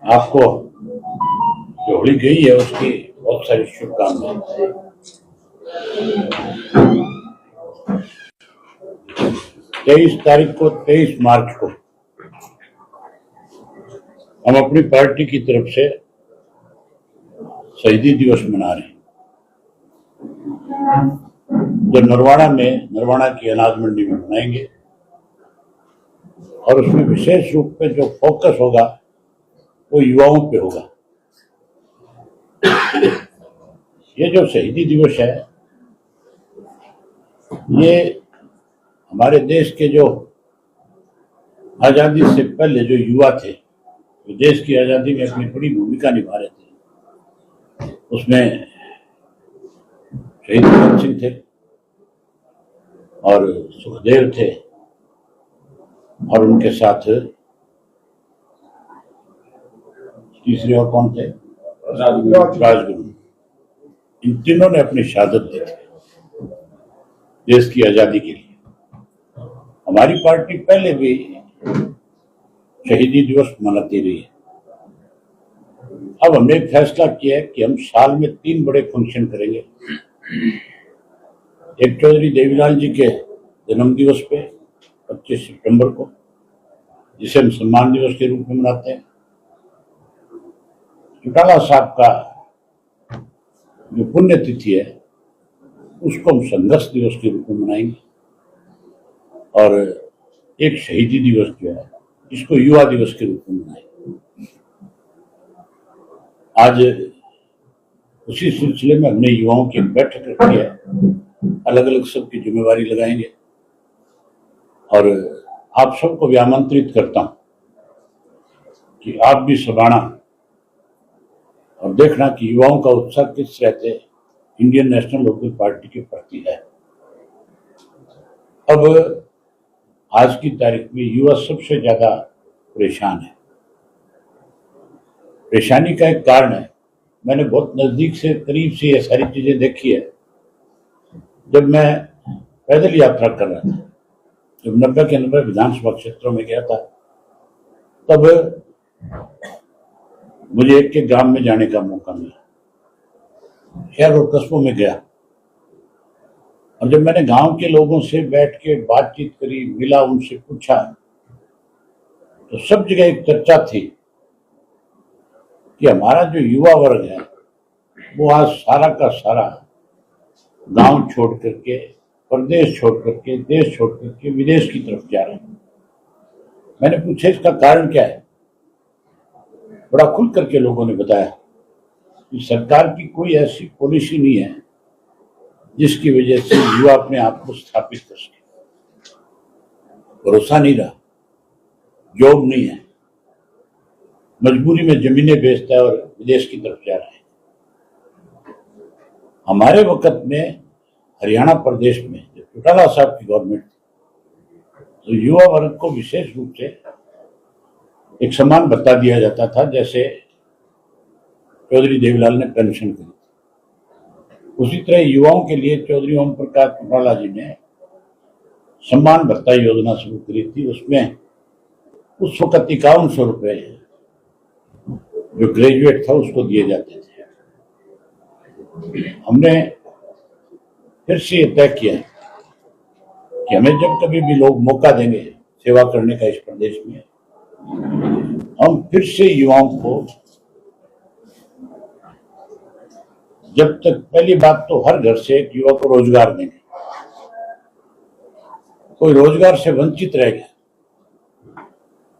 आपको जो होली गई है उसकी बहुत सारी शुभकामनाएं। 23 मार्च को हम अपनी पार्टी की तरफ से शहीदी दिवस मना रहे हैं। जो नरवाड़ा की अनाज मंडी में मनाएंगे और उसमें विशेष रूप में जो फोकस होगा वो युवाओं पे होगा। ये जो शहीदी दिवस है ये हमारे देश के जो आजादी से पहले जो युवा थे, जो देश की आजादी में अपनी बड़ी भूमिका निभा रहे थे, उसमें शहीद भगत सिंह थे और सुखदेव थे और उनके साथ तीसरे और कौन थे? राजगुरु। इन तीनों ने अपनी शहादत दी थी देश की आजादी के लिए। हमारी पार्टी पहले भी शहीदी दिवस मनाती रही है। अब हमने एक फैसला किया है कि हम साल में 3 बड़े फंक्शन करेंगे। एक चौधरी देवीलाल जी के जन्म दिवस पे 25 सितंबर को, जिसे हम सम्मान दिवस के रूप में मनाते हैं। चौटाला साहब का जो पुण्यतिथि है उसको हम संघर्ष दिवस के रूप में मनाएंगे और एक शहीदी दिवस जो है इसको युवा दिवस के रूप में मनाएंगे। आज उसी सिलसिले में हमने युवाओं की एक बैठक रखी है। अलग अलग सबकी जिम्मेवारी लगाएंगे और आप सबको भी आमंत्रित करता हूं कि आप भी सबाना और देखना कि युवाओं का उत्साह किस तरह से इंडियन नेशनल लोकदल पार्टी के प्रति है। अब आज की तारीख में युवा सबसे ज्यादा परेशान है। परेशानी का एक कारण है, मैंने बहुत नजदीक से करीब से ये सारी चीजें देखी है। जब मैं पैदल यात्रा कर रहा था, जब 90 के 90 विधानसभा क्षेत्रों में गया था, तब मुझे एक के गांव में जाने का मौका मिला। शहर और कस्बों में गया और जब मैंने गांव के लोगों से बैठ के बातचीत करी, मिला, उनसे पूछा, तो सब जगह एक चर्चा थी कि हमारा जो युवा वर्ग है वो आज सारा का सारा गांव छोड़ करके, प्रदेश छोड़ करके, देश छोड़ करके विदेश की तरफ जा रहे हैं। मैंने पूछा इसका कारण क्या है? बड़ा खुल करके लोगों ने बताया कि सरकार की कोई ऐसी पॉलिसी नहीं है जिसकी वजह से युवा अपने आप को स्थापित कर सके। भरोसा नहीं रहा, जॉब नहीं है, मजबूरी में जमीनें बेचता है और विदेश की तरफ जा रहा है। हमारे वक्त में हरियाणा प्रदेश में जब चौटाला साहब की गवर्नमेंट थी तो युवा वर्ग को विशेष रूप से एक सम्मान भत्ता दिया जाता था, जैसे चौधरी देवीलाल ने पेंशन करी। उसी तरह युवाओं के लिए चौधरी ओम प्रकाश चौटाला जी ने सम्मान भत्ता योजना शुरू करी थी। उसमें उस वक्त 5100 रुपए जो ग्रेजुएट था उसको दिए जाते थे। हमने फिर से ये तय किया कि हमें जब कभी भी लोग मौका देंगे सेवा करने का इस प्रदेश में, हम फिर से युवाओं को, जब तक, पहली बात तो हर घर से एक युवा को रोजगार देंगे। कोई रोजगार से वंचित रह गया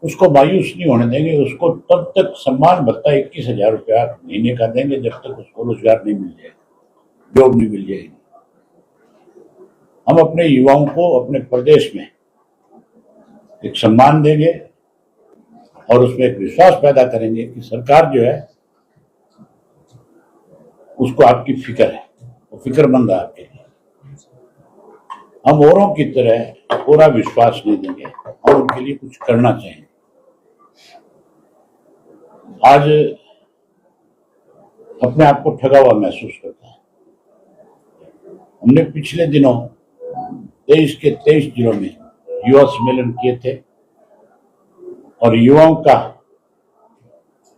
उसको मायूस नहीं होने देंगे। उसको तब तक सम्मान भत्ता 21,000 रुपया महीने का देंगे जब तक उसको रोजगार नहीं मिल जाएगा, जॉब नहीं मिल जाएगी। हम अपने युवाओं को अपने प्रदेश में एक सम्मान देंगे और उसमें एक विश्वास पैदा करेंगे कि सरकार जो है उसको आपकी फिक्र है, वो फिक्रमंद है आपके लिए। हम औरों की तरह पूरा विश्वास नहीं देंगे और उनके लिए कुछ करना चाहिए। आज अपने आप को ठगा हुआ महसूस करता है। हमने पिछले दिनों देश के 23 जिलों में युवा सम्मेलन किए थे और युवाओं का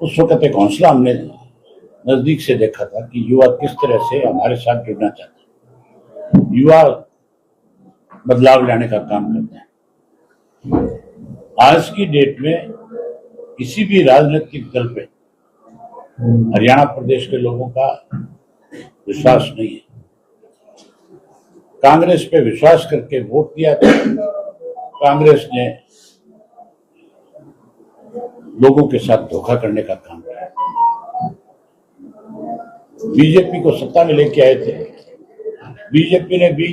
उस वक्त एक हौसला हमने नजदीक से देखा था कि युवा किस तरह से हमारे साथ जुड़ना चाहते हैं, युवा बदलाव लाने का काम करते हैं। आज की डेट में किसी भी राजनीतिक दल पे हरियाणा प्रदेश के लोगों का विश्वास नहीं है। कांग्रेस पे विश्वास करके वोट दिया था, कांग्रेस ने लोगों के साथ धोखा करने का काम किया। बीजेपी को सत्ता में लेके आए थे, बीजेपी ने भी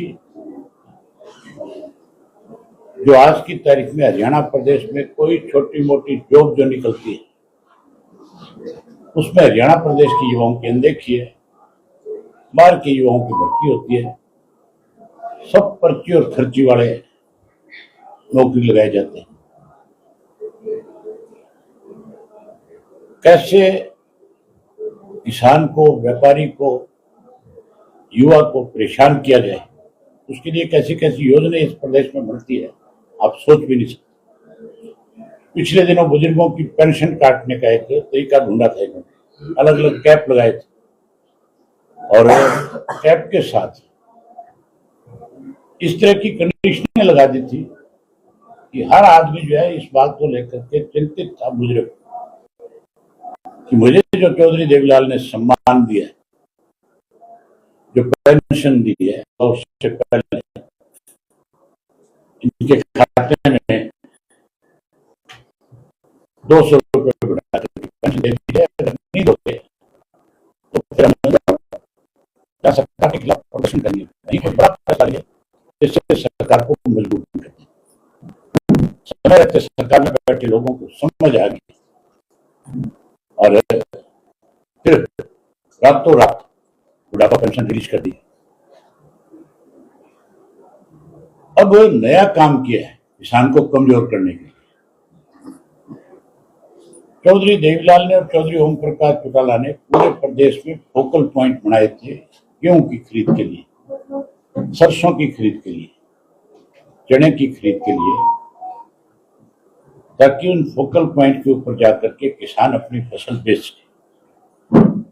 जो आज की तारीख में हरियाणा प्रदेश में कोई छोटी मोटी जॉब जो निकलती है उसमें हरियाणा प्रदेश के युवाओं की अनदेखी है, बाहर के युवाओं की भर्ती होती है, सब पर्ची और खर्ची वाले नौकरी लगाए जाते हैं। कैसे किसान को, व्यापारी को, युवा को परेशान किया जाए, उसके लिए कैसी कैसी योजनाएं इस प्रदेश में बनती है आप सोच भी नहीं सकते। पिछले दिनों बुजुर्गों की पेंशन काटने का एक तरीका ढूंढा था इन्होंने, अलग अलग कैप लगाए थे और कैप के साथ इस तरह की कंडीशनें लगा दी थी कि हर आदमी जो है इस बात को लेकर के चिंतित था बुजुर्ग कि मुझे जो चौधरी देवीलाल ने सम्मान दिया है, जो पेंशन दी है, और उससे पहले इनके खाते में 200 रुपये बढ़ा के पेंशन दे दी है। अगर नहीं दोगे तो फिर हम सरकार के खिलाफ प्रदर्शन करेंगे, नहीं कोई बड़ा फैसला लिया जिससे सरकार को मजबूर करते हैं। समय रहते सरकार में बैठे लोगों को समझ आ गई और फिर रातों रात बुढ़ापा पेंशन रिलीज कर दी। अब नया काम किया है किसान को कमजोर करने के लिए। चौधरी देवीलाल ने और चौधरी ओम प्रकाश चौटाला ने पूरे प्रदेश में फोकल पॉइंट बनाए थे गेहूं की खरीद के लिए, सरसों की खरीद के लिए, चने की खरीद के लिए, ताकि उन फोकल पॉइंट के ऊपर जाकर के किसान अपनी फसल बेच सके।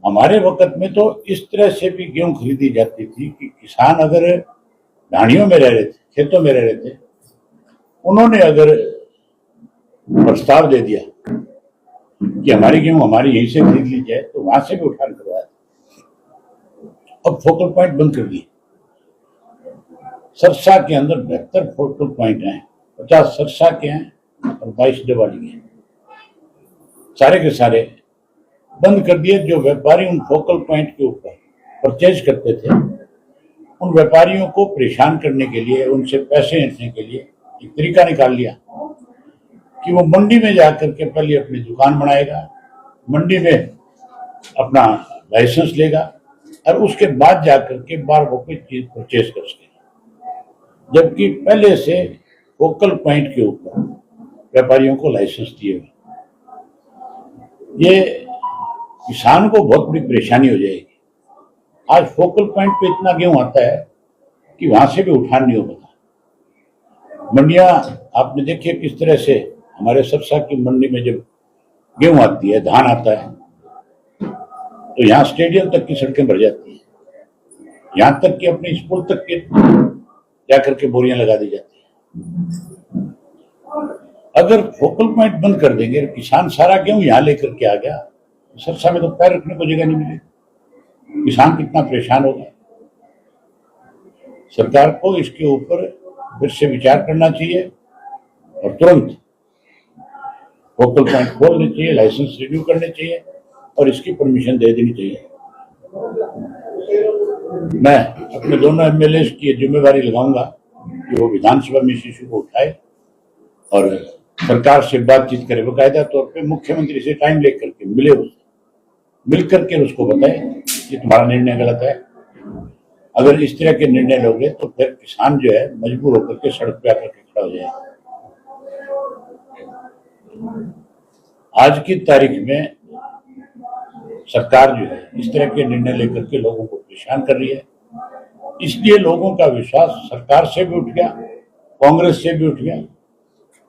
हमारे वक्त में तो इस तरह से भी गेहूं खरीदी जाती थी कि किसान अगर ढाणियों में रह रहे थे, खेतों में रह रहे थे, उन्होंने अगर प्रस्ताव दे दिया कि हमारी गेहूं हमारी यहीं से खरीद ली जाए तो वहां से भी उठान करवाया। अब फोकल पॉइंट बंद कर दिए। सरसा के अंदर 72 फोकल पॉइंट हैं, 50 सरसा के हैं और 22 दिवाली के हैं, सारे के सारे बंद कर दिए। जो व्यापारी उन फोकल पॉइंट के ऊपर परचेज करते थे, उन व्यापारियों को परेशान करने के लिए, उनसे पैसे ऐंठने के लिए एक तरीका निकाल लिया कि वो मंडी में जाकर के पहले अपनी दुकान बनाएगा, मंडी में अपना लाइसेंस लेगा और उसके बाद जाकर के बाहर वो कोई चीज परचेज कर सकेगा, जबकि पहले से फोकल पॉइंट के ऊपर व्यापारियों को लाइसेंस दिए हुए। ये किसान को बहुत बड़ी परेशानी हो जाएगी। आज फोकल पॉइंट पे इतना गेहूं आता है कि वहां से भी उठान नहीं हो पाता। मंडियां आपने देखिए किस तरह से, हमारे सरसा की मंडी में जब गेहूं आती है, धान आता है, तो यहाँ स्टेडियम तक की सड़कें भर जाती है, यहाँ तक कि अपनी स्कूल तक के जाकर के बोरियां लगा दी जाती है। अगर फोकल पॉइंट बंद कर देंगे, किसान सारा गेहूं यहाँ लेकर के आ गया, सरसा में तो पैर रखने को जगह नहीं मिलेगी, किसान कितना परेशान होगा। सरकार को इसके ऊपर फिर से विचार करना चाहिए और तुरंत फोकल पॉइंट खोलने चाहिए, लाइसेंस रिन्यू करने चाहिए और इसकी परमिशन दे देनी चाहिए। मैं अपने दोनों एमएलए की जिम्मेवारी लगाऊंगा कि वो विधानसभा में इस इशू को उठाए और सरकार से बातचीत करे, बाकायदा तौर पे मुख्यमंत्री से टाइम लेकर के मिले, उससे मिल करके उसको बताए कि तुम्हारा निर्णय गलत है। अगर इस तरह के निर्णय लोगे तो फिर किसान जो है मजबूर होकर के सड़क पे आकर के खड़ा हो जाएगा। आज की तारीख में सरकार जो है इस तरह के निर्णय लेकर के लोगों को परेशान कर रही है, इसलिए लोगों का विश्वास सरकार से भी उठ गया, कांग्रेस से भी उठ गया।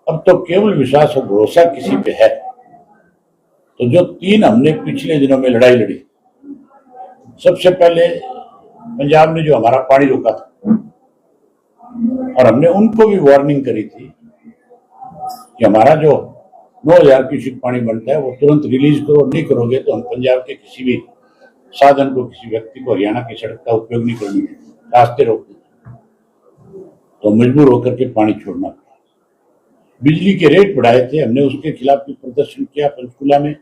अब तो केवल विश्वास और भरोसा किसी पे है तो जो 3 हमने पिछले दिनों में लड़ाई लड़ी, सबसे पहले पंजाब ने जो हमारा पानी रोका था, और हमने उनको भी वार्निंग करी थी कि हमारा जो 9,000 क्यूसेक पानी बनता है वो तुरंत रिलीज करो, नहीं करोगे तो हम पंजाब के किसी भी साधन को, किसी व्यक्ति को हरियाणा की सड़क का उपयोग नहीं करने देंगे, रास्ते रोक देंगे। तो मजबूर होकर के पानी छोड़ना पड़ा। बिजली के रेट बढ़ाए थे, हमने उसके खिलाफ भी प्रदर्शन किया पंचकुला में,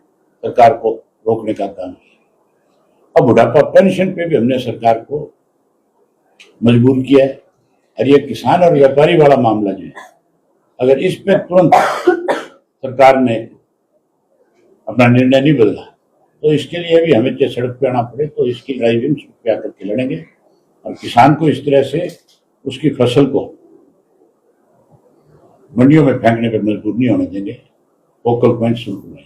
सरकार को रोकने का काम। अब बुढ़ापा पेंशन पे भी हमने सरकार को मजबूर किया है। और ये किसान और व्यापारी वाला मामला जो है, अगर इस पे तुरंत सरकार ने अपना निर्णय नहीं बदला तो इसके लिए भी हमें चाहे सड़क पे आना पड़े तो इसकी लड़ाई भी हम सड़क पे आकर के लड़ेंगे। और किसान को इस तरह से उसकी फसल को मंडियों में फेंकने पर मजबूर नहीं होने देंगे। वोकल पॉइंट शुरू करेंगे।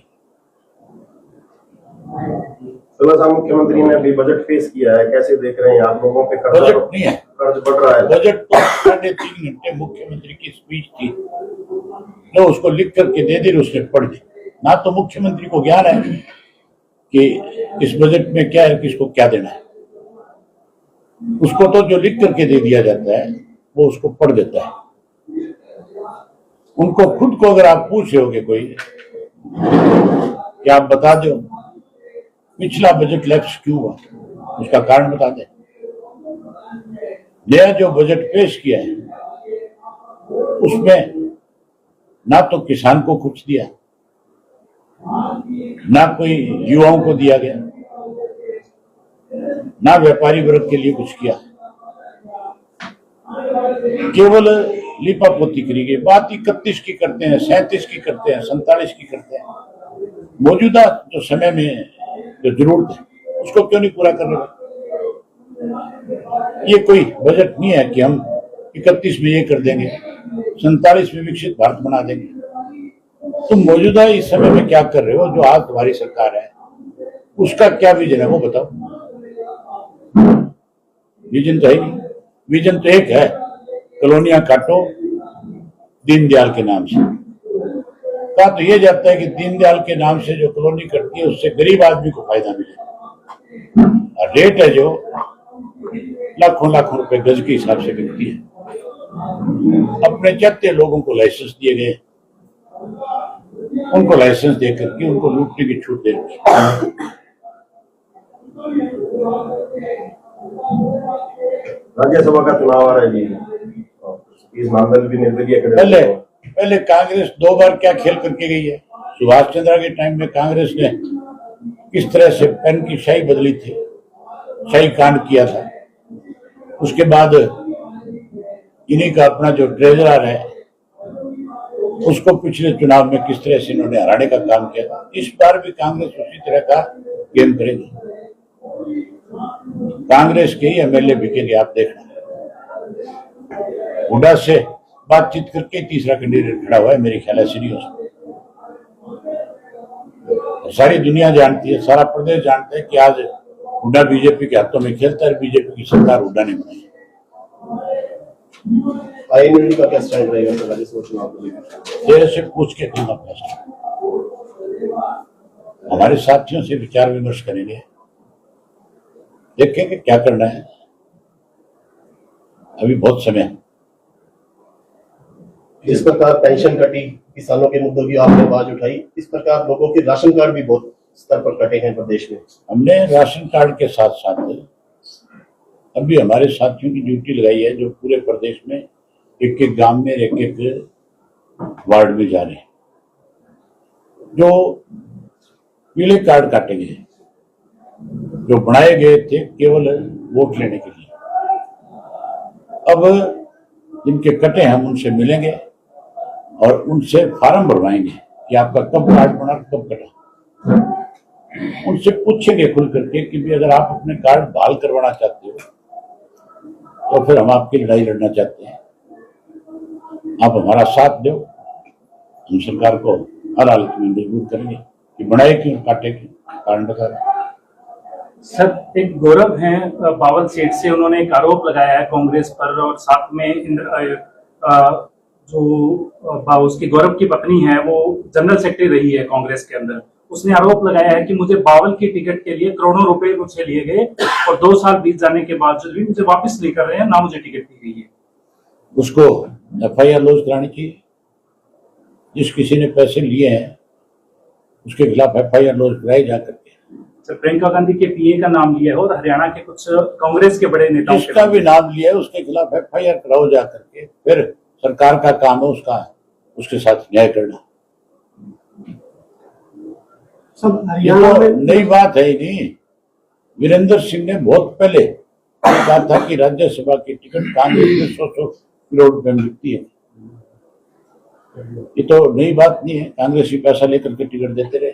मुख्यमंत्री ने अभी बजट पेश किया है, कैसे देख रहे हैं आप? लोगों पे बजट नहीं है, कर्ज बढ़ रहा है। बजट तो 3.5 घंटे मुख्यमंत्री की स्पीच थी, जो उसको लिख करके दे दी, उसने पढ़ दी। ना तो मुख्यमंत्री को ज्ञान है कि इस बजट में क्या है, किसको क्या देना है। उसको तो जो लिख करके दे दिया जाता है वो उसको पढ़ देता है। उनको खुद को अगर आप पूछ रहे होगे कोई कि आप बता दो पिछला बजट लैप्स क्यों हुआ, उसका कारण बता दें। नया जो बजट पेश किया है उसमें ना तो किसान को कुछ दिया, ना कोई युवाओं को दिया गया, ना व्यापारी वर्ग के लिए कुछ किया, केवल लिपापोती करी गई। बात 31 की करते हैं, 37 की करते हैं, 47 की करते हैं। मौजूदा जो समय में जो जरूरत है उसको क्यों नहीं पूरा कर रहे? ये कोई बजट नहीं है कि हम 31 में ये कर देंगे, 47 में विकसित भारत बना देंगे। तुम मौजूदा इस समय में क्या कर रहे हो? जो आज तुम्हारी सरकार है उसका क्या विजन है वो बताओ। विजन तो है नहीं। विजन तो एक है, कॉलोनियां काटो दीनदयाल के नाम से। कहा तो ये जाता है कि दीनदयाल के नाम से जो कॉलोनी कटती है उससे गरीब आदमी को फायदा मिले, और रेट है जो लाखों लाखों रुपए गज के हिसाब से बिकती है। अपने चलते लोगों को लाइसेंस दिए गए, उनको लाइसेंस देकर के उनको लूटने की छूट दे दी। राज्यसभा का चुनाव आ रहा है जी, इस मामले में भी निर्दलीय पहले कांग्रेस 2 बार क्या खेल करके गई है। सुभाष चंद्र के टाइम में कांग्रेस ने किस तरह से पेन की शाही बदली थी, शाही कांड किया था। उसके बाद इन्हीं का अपना जो ट्रेजरर है उसको पिछले चुनाव में किस तरह से इन्होंने हराने का काम किया। इस बार भी कांग्रेस उसी तरह का गेम करेगी। कांग्रेस के ही एमएलए बिकेंगे, आप देखना। हुड्डा से बातचीत करके तीसरा कैंडिडेट खड़ा हुआ है, मेरे ख्याल से नहीं हो सकता। सारी दुनिया जानती है, सारा प्रदेश जानता है कि आज हुड्डा बीजेपी के हाथों में खेलता है। बीजेपी की सरकार हुड्डा ने बनाई। आईएनएलडी का क्या स्टैंड रहेगा राज्यसभा चुनाव को लेकर? तेरे से पूछ के दूंगा फैसला। हमारे साथियों से विचार विमर्श करेंगे, देखेंगे क्या करना है। अभी बहुत समय है। जिस प्रकार पेंशन कटी, किसानों के मुद्दों की आपने आवाज उठाई, इस प्रकार लोगों के राशन कार्ड भी बहुत स्तर पर कटे हैं प्रदेश में। हमने राशन कार्ड के साथ साथ अभी हमारे साथियों की ड्यूटी लगाई है जो पूरे प्रदेश में एक एक गांव में, एक एक वार्ड में जा रहे हैं, जो पीले कार्ड काटे गए, जो बनाए गए थे केवल वोट लेने के लिए। अब जिनके कटे हम उनसे मिलेंगे और उनसे फार्म भरवाएंगे कि आपका कब कार्ड बना, कब कटा। उनसे पूछेंगे खुल करके कि भी अगर आप अपने कार्ड बहाल करवाना चाहते हो तो फिर हम आपकी लड़ाई लड़ना चाहते हैं, आप हमारा साथ दो। हम सरकार को हर हालत में मजबूर करेंगे कि बनाए क्यों, काटे क्यों, कारण बता रहे। सर, एक गौरव हैं बावल सीट से, उन्होंने एक आरोप लगाया है कांग्रेस पर, और साथ में जो उसकी गौरव की पत्नी है वो जनरल सेक्रेटरी रही है कांग्रेस के अंदर, उसने आरोप लगाया है कि मुझे बावल की टिकट के लिए करोड़ों रुपए मुझसे लिए गए और 2 साल बीत जाने के बावजूद भी मुझे वापस नहीं कर रहे हैं, ना मुझे टिकट दी गई है। उसको FIR लॉन्च करानी चाहिए। जिस किसी ने पैसे लिए हैं उसके खिलाफ FIR लॉन्च कराई जा करके। सर, प्रियंका गांधी के PA का नाम लिया है और हरियाणा के कुछ कांग्रेस के बड़े नेताओं जिसका भी नाम लिया है उसके खिलाफ FIR कराओ जा करके। फिर सरकार का काम है उसके साथ न्याय करना। सब ये हरियाणा तो में नई बात है ही नहीं। वीरेंद्र सिंह ने बहुत पहले कहा था कि राज्यसभा की टिकट कांग्रेस में 100 करोड़ रुपए में बिकती है। ये तो नई बात नहीं है, कांग्रेस ही पैसा लेकर के टिकट देते रहे।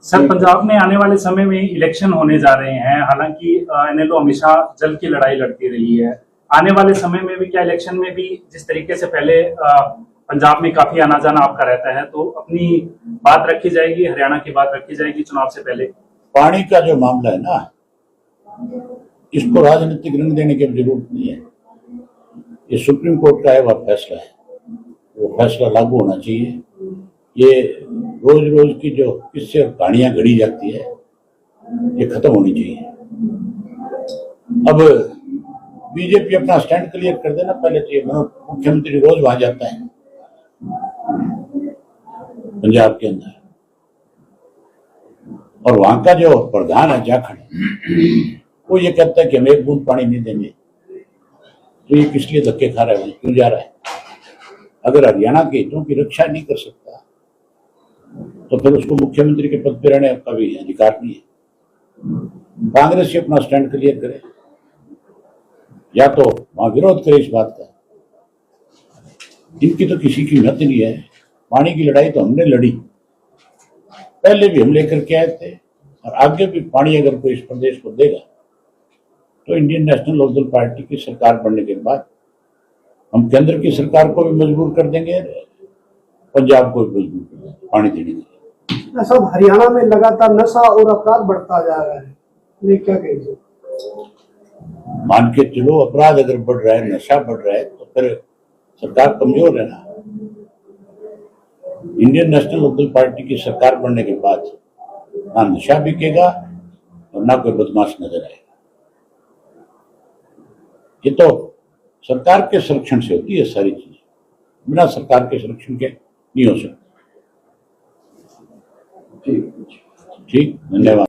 सर, पंजाब में आने वाले समय में इलेक्शन होने जा रहे हैं। हालांकि NLO हमेशा जल की लड़ाई लड़ती रही है। आने वाले समय में भी क्या इलेक्शन में भी जिस तरीके से पहले पंजाब में काफी आना जाना आपका रहता है, तो अपनी बात रखी जाएगी, हरियाणा की बात रखी जाएगी चुनाव से पहले? पानी का जो मामला है ना, इसको राजनीतिक रंग देने की जरूरत नहीं है। ये सुप्रीम कोर्ट का है वह फैसला है, वो फैसला लागू होना चाहिए। ये रोज रोज की जो किस्से और कहानियां घड़ी जाती है ये खत्म होनी चाहिए। अब बीजेपी अपना स्टैंड क्लियर कर देना पहले तो। ये मुख्यमंत्री रोज वहां जाता है पंजाब के अंदर, और वहां का जो प्रधान है जाखड़, वो ये कहता है कि हम एक बूंद पानी नहीं देंगे। तो ये किस लिए धक्के खा रहा है, क्यों जा रहा है? अगर हरियाणा के हितों की रक्षा नहीं कर सकता तो फिर उसको मुख्यमंत्री के पद पर रहने का भी अधिकार नहीं है। कांग्रेस से अपना स्टैंड क्लियर करे, या तो वहां विरोध करे इस बात का। इनकी तो किसी की हिम्मत नहीं है। पानी की लड़ाई तो हमने लड़ी, पहले भी हम लेकर के आए थे, और आगे भी पानी अगर कोई इस प्रदेश को देगा तो इंडियन नेशनल लोकदल पार्टी की सरकार बनने के बाद हम केंद्र की सरकार को भी मजबूर कर देंगे, पंजाब को भी मजबूर कर देंगे पानी देने के लिए। सब हरियाणा में लगातार नशा और अपराध बढ़ता जा रहा है, ये क्या कहेंगे? मान के चलो, अपराध अगर बढ़ रहा है, नशा बढ़ रहा है, तो फिर सरकार कमजोर है ना। इंडियन नेशनल लोकदल पार्टी की सरकार बनने के बाद ना नशा बिकेगा और ना कोई बदमाश नजर आएगा। ये तो सरकार के संरक्षण से होती है सारी चीजें, बिना सरकार के संरक्षण के नहीं हो सकती। ठीक, धन्यवाद।